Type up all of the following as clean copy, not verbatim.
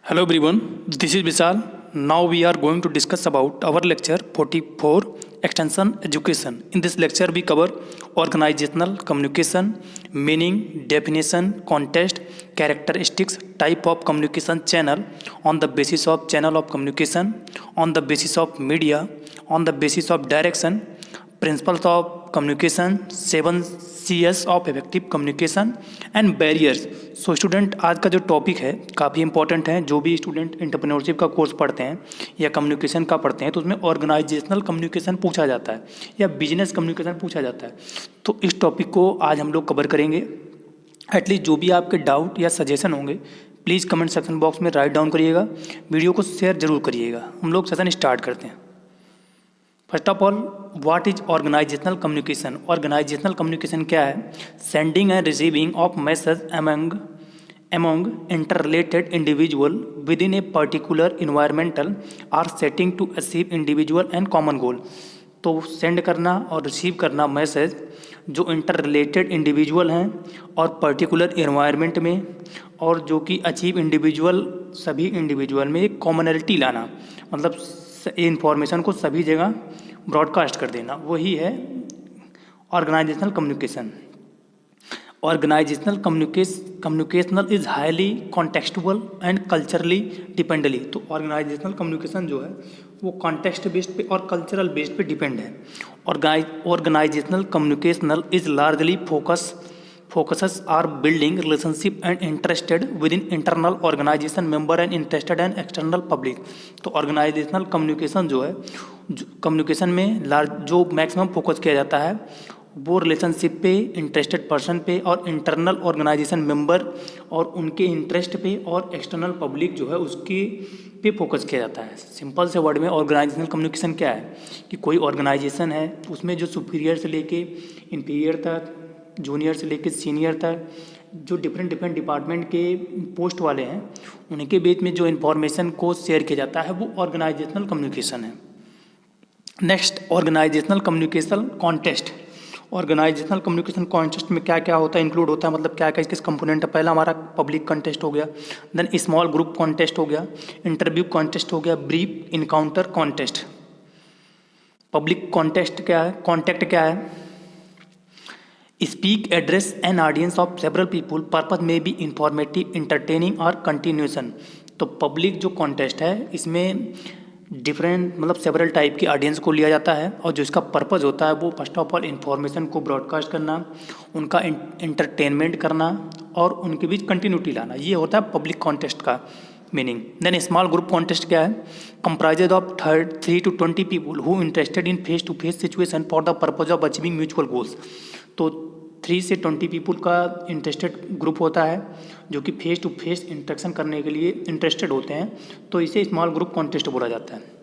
Hello everyone, this is Vishal. Now we are going to discuss about our lecture 44 Extension Education. In this lecture we cover organizational communication, meaning, definition, context, characteristics, type of communication channel, on the basis of channel of communication, on the basis of media, on the basis of direction, principles of communication, 7 Cs of effective communication and barriers. So student, आज का जो topic है काफ़ी important है। जो भी student entrepreneurship का course पढ़ते हैं या कम्युनिकेशन का पढ़ते हैं तो उसमें ऑर्गेनाइजेशनल कम्युनिकेशन पूछा जाता है या बिजनेस कम्युनिकेशन पूछा जाता है। तो इस टॉपिक को आज हम लोग कवर करेंगे। एटलीस्ट जो भी आपके डाउट या सजेशन होंगे प्लीज़ कमेंट सेक्शन बॉक्स में राइट डाउन करिएगा, वीडियो को शेयर जरूर करिएगा। हम लोग सेशन स्टार्ट करते हैं। First of all, what is organisational communication? Organisational communication क्या है? Sending and receiving of message among interrelated individual within a particular environmental or setting to achieve individual and common goal। तो send करना और receive करना message जो inter related individual हैं और particular environment में, और जो कि अचीव इंडिविजुअल सभी इंडिविजुअल में एक कॉमनलिटी लाना, मतलब इंफॉर्मेशन को सभी जगह ब्रॉडकास्ट कर देना, वही है organisational communication. Organisational communicational is highly contextual and culturally dependly. तो ऑर्गेनाइजेशनल कम्युनिकेशन जो है वो कॉन्टेक्स्ट बेस्ड पे और कल्चरल बेस्ड पे डिपेंड है। Organisational communicational is largely focuses are building relationship and interested within internal organization member and interested and external public। तो organisational communication जो है, कम्युनिकेशन में जो मैक्सिमम फोकस किया जाता है वो रिलेशनशिप पे, इंटरेस्टेड पर्सन पे और इंटरनल ऑर्गेनाइजेशन मेंबर और उनके इंटरेस्ट पे, और एक्सटर्नल पब्लिक जो है उसके पे फोकस किया जाता है। सिंपल से वर्ड में ऑर्गेनाइजेशनल कम्युनिकेशन क्या है कि कोई ऑर्गेनाइजेशन है, उसमें जो सुपीरियर से लेके इंफीरियर तक, जूनियर से लेकर सीनियर तक जो डिफरेंट डिपार्टमेंट के पोस्ट वाले हैं उनके बीच में जो इन्फॉर्मेशन को शेयर किया जाता है वो ऑर्गेनाइजेशनल कम्युनिकेशन है। Next, organisational communication contest. Organisational communication contest में क्या क्या होता है, इंक्लूड होता है, मतलब क्या क्या किस कंपोनेंट है। पहला हमारा पब्लिक कॉन्टेस्ट हो गया, देन स्मॉल ग्रुप कॉन्टेस्ट हो गया, इंटरव्यू कॉन्टेस्ट हो गया, brief encounter contest. Public contest क्या है, कॉन्टेक्ट क्या है? Speak address an audience of several people, purpose में बी इंफॉर्मेटिव, इंटरटेनिंग और कंटिन्यूशन। तो पब्लिक जो कॉन्टेस्ट है इसमें डिफरेंट मतलब सेवरल टाइप की ऑडियंस को लिया जाता है और जो इसका पर्पज़ होता है वो फर्स्ट ऑफ ऑल इन्फॉर्मेशन को ब्रॉडकास्ट करना, उनका इंटरटेनमेंट करना और उनके बीच कंटिन्यूटी लाना, ये होता है पब्लिक कॉन्टेस्ट का meaning. Then small group contest क्या है? Comprises of 3 to 20 people who interested in face to face situation for the purpose of achieving mutual goals. तो 3 से 20 पीपुल का इंटरेस्टेड ग्रुप होता है जो कि फेस टू फेस इंटरेक्शन करने के लिए इंटरेस्टेड होते हैं, तो इसे स्मॉल ग्रुप कॉन्टेस्ट बोला जाता है।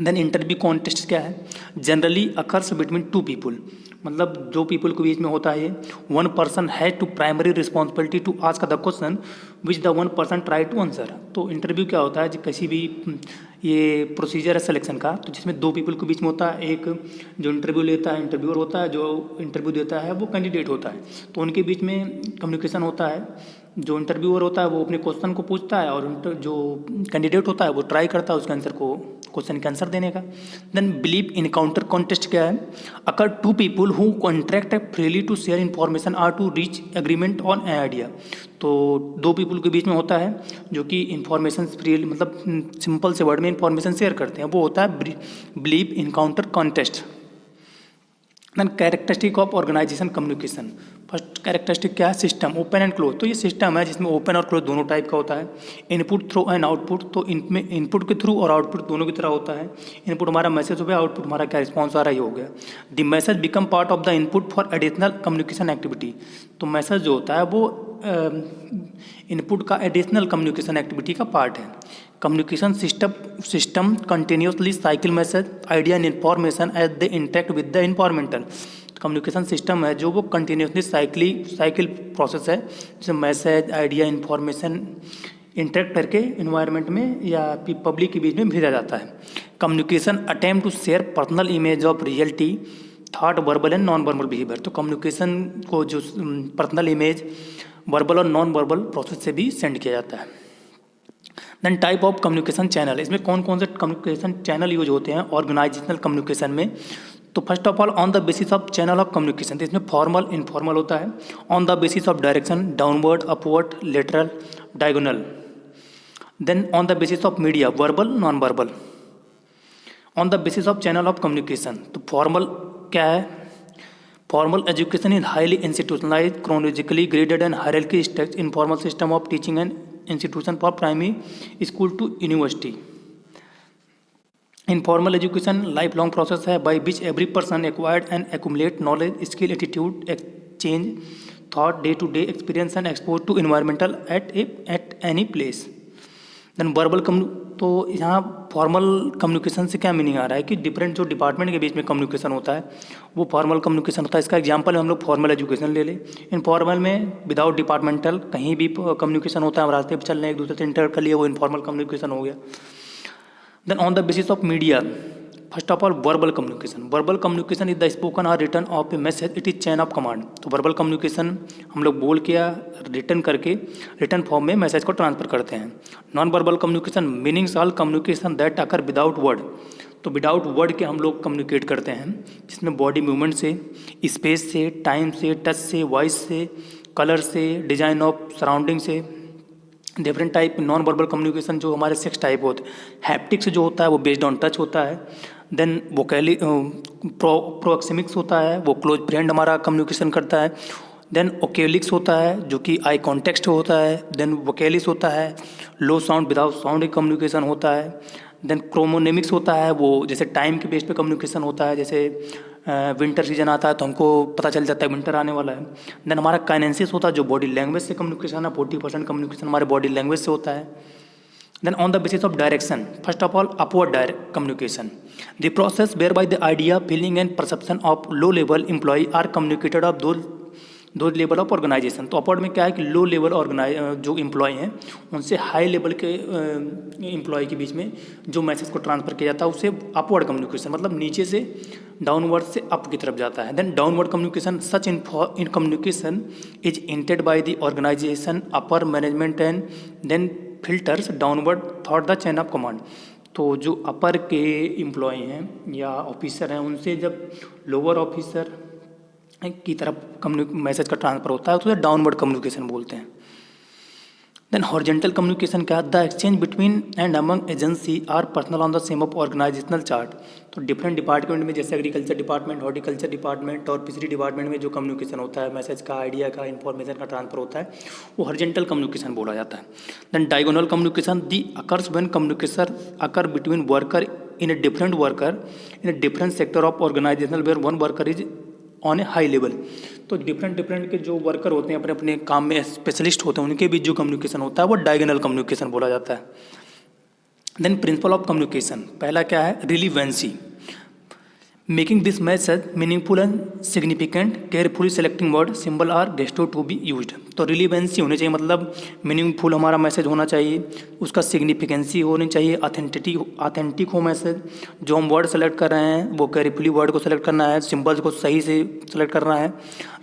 देन इंटरव्यू कॉन्टेस्ट क्या है? जनरली अकर्स बिटवीन 2 पीपुल, मतलब 2 पीपल के बीच में होता है। 1 person has to primary responsibility to ask the question which the 1 person try to answer. तो इंटरव्यू क्या होता है? जो किसी भी ये प्रोसीजर है सिलेक्शन का, तो जिसमें 2 पीपल के बीच में होता है, एक जो इंटरव्यू लेता है इंटरव्यूअर होता है, जो इंटरव्यू देता है वो कैंडिडेट होता है। तो उनके बीच में कम्युनिकेशन होता है। जो इंटरव्यूअर होता है वो अपने क्वेश्चन को पूछता है और जो कैंडिडेट होता है वो ट्राई करता है उसके आंसर को, क्वेश्चन के आंसर देने का। देन बिलीव इनकाउंटर कॉन्टेस्ट क्या है? Occur 2 people who contract freely to share information are to reach agreement on a idea. तो 2 पीपल के बीच में होता है जो कि इन्फॉर्मेशन फ्रीली, मतलब सिंपल से वर्ड में इन्फॉर्मेशन शेयर करते हैं, वो होता है believe encounter contest. Then characteristic of organisation communication. First characteristic क्या है? System, open and close. तो ये सिस्टम है जिसमें ओपन और क्लोज दोनों टाइप का होता है। इनपुट थ्रू एंड आउटपुट, तो इनमें इनपुट के थ्रू और आउटपुट दोनों की तरह होता है। इनपुट हमारा मैसेज हो गया, आउटपुट हमारा क्या रिस्पॉन्स आ रहा है ये हो गया। The message become part of the input for additional communication activity. तो मैसेज जो होता है वो इनपुट का एडिशनल कम्युनिकेशन एक्टिविटी का पार्ट है। Communication system continuously cycle message idea and information as they interact with the environmental. Communication system है जो वो कंटिन्यूसली साइकिल प्रोसेस है, जैसे मैसेज आइडिया इन्फॉर्मेशन इंटरेक्ट करके इन्वायरमेंट में या पब्लिक के बीच में भेजा जाता है। Communication attempt to share personal image of reality thought verbal and non verbal behaviour. तो कम्युनिकेशन को जो पर्सनल इमेज वर्बल और नॉन वर्बल प्रोसेस से भी सेंड किया जाता है। Then type of communication channel, इसमें कौन कौन से कम्युनिकेशन चैनल यूज होते हैं ऑर्गेनाइजेशनल कम्युनिकेशन में। तो first of all on the basis of channel of communication, तो इसमें फॉर्मल इनफॉर्मल होता है। On the basis of direction, downward, upward, lateral, diagonal. Then on the basis of media, verbal, non verbal. On the basis of channel of communication, तो formal क्या है, formal education is highly institutionalised, chronologically graded and hierarchy structure informal system of teaching and institution for primary school to university. Informal education lifelong process है by which every person acquired and accumulate knowledge, skill, attitude, exchange thought, day to day experience and exposed to environmental at any place. Then verbal तो यहाँ formal communication से क्या meaning आ रहा है कि different जो department के बीच में कम्युनिकेशन होता है वो फॉर्मल कम्युनिकेशन होता है। इसका एग्जांपल हम लोग फॉर्मल एजुकेशन ले लें। इनफॉर्मल में विदाउट डिपार्टमेंटल कहीं भी कम्युनिकेशन होता है, हम रास्ते पर चल रहे हैं एक दूसरे से इंटर कर लिए, वो इनफॉर्मल कम्युनिकेशन हो गया। Then on the basis of media, first of all verbal communication, verbal communication is the spoken or written of a message, it is chain of command. तो वर्बल कम्युनिकेशन हम लोग बोल के या रिटर्न करके written form में message को transfer करते हैं। Non verbal communication meanings all communication that occur without word, तो विदाउट वर्ड के हम लोग कम्युनिकेट करते हैं, जिसमें बॉडी मूवमेंट से, स्पेस से, टाइम से, टच से, वॉइस से, कलर से, डिजाइन ऑफ सराउंडिंग से, different type. Non verbal communication जो हमारे 6 टाइप होते हैं। हैप्टिक्स जो होता है वो बेस्ड ऑन टच होता है। देन वोकैली प्रोक्सिमिक्स होता है, वो क्लोज फ्रेंड हमारा कम्युनिकेशन करता है। देन ओकेलिक्स होता है जो कि आई कॉन्टेक्स्ट होता है। देन वोकैलिस होता है, low sound without sound communication होता है। देन क्रोमोनेमिक्स होता है, वो जैसे टाइम के बेस पे कम्युनिकेशन होता है, जैसे विंटर सीजन आता है तो हमको पता चल जाता है विंटर आने वाला है। देन हमारा काइनेंसिस होता है जो बॉडी लैंग्वेज से कम्युनिकेशन है, 40% कम्युनिकेशन हमारे बॉडी लैंग्वेज से होता है। Then on the basis of direction, first of all upward direct communication, the process whereby the idea, feeling and perception of low level employee are communicated of those level of organization। तो upward में क्या है कि low level जो employ हैं उनसे high level के employ के बीच में जो मैसेज को ट्रांसफर किया जाता है उसे अपवर्ड कम्युनिकेशन, मतलब नीचे से डाउनवर्ड से अप की तरफ जाता है। Then downward communication, such in communication is intended by the organisation upper management and then filters downward through the chain of command. तो जो अपर के एम्प्लॉय हैं या ऑफिसर हैं उनसे जब लोअर ऑफिसर की तरफ मैसेज का ट्रांसफर होता है तो उसे डाउनवर्ड कम्युनिकेशन बोलते हैं। देन हॉरिजॉन्टल कम्युनिकेशन क्या, the exchange between and among agency are personal on the same of organisational chart. तो डिफरेंट डिपार्टमेंट में जैसे एग्रीकल्चर डिपार्टमेंट, हॉर्टिकल्चर डिपार्टमेंट और फिशरी डिपार्टमेंट में जो कम्युनिकेशन होता है, मैसेज का, आइडिया का, इन्फॉर्मेशन का ट्रांसफर होता है, वो हॉरिजॉन्टल कम्युनिकेशन बोला जाता है। Then diagonal communication, the occurs when communication occur between worker in a different sector of organisational where one worker is on a high level. तो डिफरेंट के जो वर्कर होते हैं अपने अपने काम में स्पेशलिस्ट होते हैं उनके बीच जो कम्युनिकेशन होता है वो डायगोनल कम्युनिकेशन बोला जाता है। देन प्रिंसिपल ऑफ कम्युनिकेशन, पहला क्या है, relevancy, making this message meaningful and significant, carefully selecting word, symbol or गेस्टो टू बी यूज्ड। तो रिलीवेंसी होनी चाहिए, मतलब मीनिंगफुल हमारा मैसेज होना चाहिए, उसका सिग्निफिकेंसी होनी चाहिए, ऑथेंटिक हो मैसेज, जो हम वर्ड सेलेक्ट कर रहे हैं वो केयरफुली वर्ड को सेलेक्ट करना है, सिंबल्स को सही से सेलेक्ट करना है।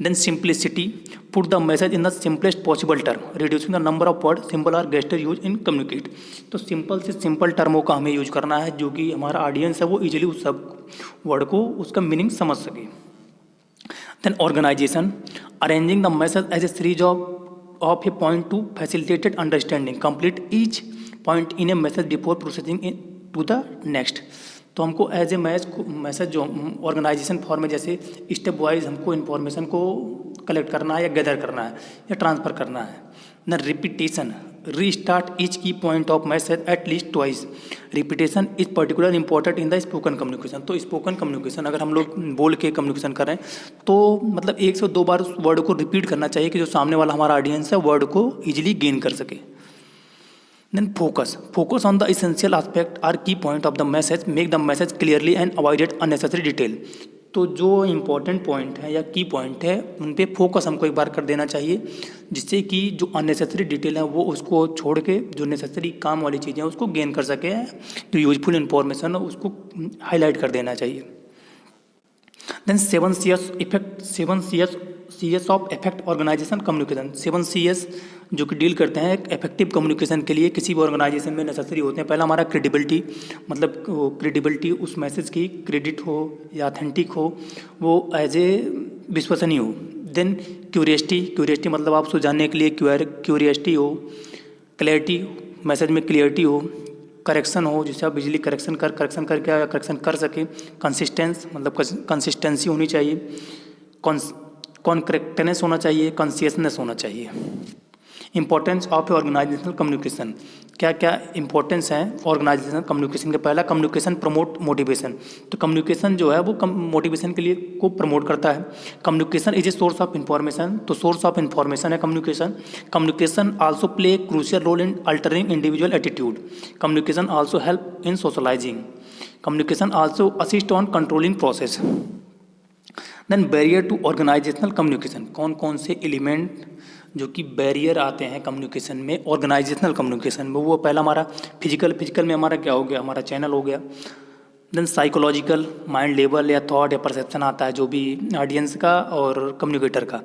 Then simplicity, put the message in the simplest possible term, reducing the number of word, symbol or gesture use in communicate. तो सिंपल से सिंपल टर्मों का हमें यूज करना है जो कि हमारा ऑडियंस है वो इजीली उस सब वर्ड को उसका मीनिंग समझ सके। Then organisation, arranging the message as a series of a point to facilitated understanding, complete each point in a message before processing into the next. तो हमको एज ए मैसेज जो organisation form में जैसे step wise हमको information को collect करना है या गैदर करना है या ट्रांसफ़र करना है। न रिपीटेशन, रीस्टार्ट ईच की point of message at least twice, repetition is particular important in the spoken communication. तो स्पोकन कम्युनिकेशन अगर हम लोग बोल के कम्युनिकेशन कर रहे हैं तो मतलब 1 से 2 बार उस वर्ड को रिपीट करना चाहिए कि जो सामने वाला हमारा ऑडियंस है वर्ड को ईजिली गेन कर सके। Then focus on the essential aspect or key point of the message, make the message clearly and avoid unnecessary detail। तो जो इम्पोर्टेंट पॉइंट है या की पॉइंट है उन पे फोकस हमको एक बार कर देना चाहिए, जिससे कि जो अननेसेसरी डिटेल है वो उसको छोड़ के जो नेसेसरी काम वाली चीज़ें हैं उसको गेन कर सके, जो यूजफुल इन्फॉर्मेशन है उसको हाईलाइट कर देना चाहिए। Then 7 C's CS of effect organisation communication. 7 CS जो कि डील करते हैं इफेक्टिव कम्युनिकेशन के लिए किसी भी ऑर्गेनाइजेशन में नेसेसरी होते हैं। पहला हमारा क्रेडिबिलिटी, मतलब क्रेडिबिलिटी उस मैसेज की क्रेडिट हो या ऑथेंटिक हो, वो एज ए विश्वसनीय हो। देन क्यूरियसिटी मतलब आप उसको जानने के लिए क्यूरियसिटी हो। क्लैरिटी, मैसेज में क्लियरिटी हो। करेक्शन हो, जिससे आप बिजली करेक्शन कर सके। कंसिस्टेंस मतलब कंसिस्टेंसी होनी चाहिए। कॉन्करेक्टनेस होना चाहिए। कॉन्सियसनेस होना चाहिए। इंपॉर्टेंस ऑफ ऑर्गेनाइजेशनल कम्युनिकेशन, क्या क्या इंपॉर्टेंस है ऑर्गेनाइजेशनल कम्युनिकेशन के। पहला, कम्युनिकेशन प्रमोट मोटिवेशन, तो कम्युनिकेशन जो है वो मोटिवेशन के लिए को प्रमोट करता है। Communication is a source of information, तो सोर्स ऑफ इंफॉर्मेशन है communication. Communication also play crucial role in altering individual attitude. Communication also help in socialising. Communication also assist on controlling process. Then barrier to organisational communication, कौन कौन से element जो कि barrier आते हैं communication में, organisational communication में। वो पहला हमारा फिजिकल में हमारा क्या हो गया, हमारा चैनल हो गया। देन साइकोलॉजिकल, माइंड लेवल या थॉट या परसेप्शन आता है जो भी ऑडियंस का और कम्युनिकेटर का।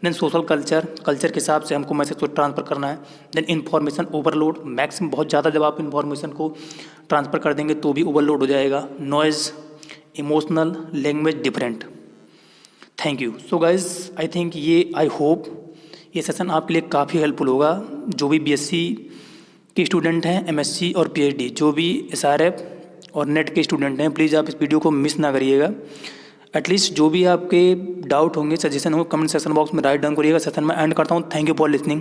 देन सोशल कल्चर के हिसाब से हमको मैसेज को ट्रांसफ़र करना है। देन इन्फॉर्मेशन ओवरलोड, मैक्सिमम बहुत ज़्यादा जब आप इन्फॉर्मेशन को ट्रांसफ़र कर देंगे तो भी ओवरलोड हो जाएगा। Noise, emotional, language different. Thank you. So guys I think I hope ये सेशन आपके लिए काफ़ी हेल्पफुल होगा। जो भी BSc के स्टूडेंट हैं, MSc और PhD, जो भी SRF और नेट के स्टूडेंट हैं, प्लीज़ आप इस वीडियो को मिस ना करिएगा। एटलीस्ट जो भी आपके डाउट होंगे, सजेशन होंगे, कमेंट सेक्शन बॉक्स में राइट डाउन करिएगा। सेशन में एंड करता हूँ। Thank you for listening.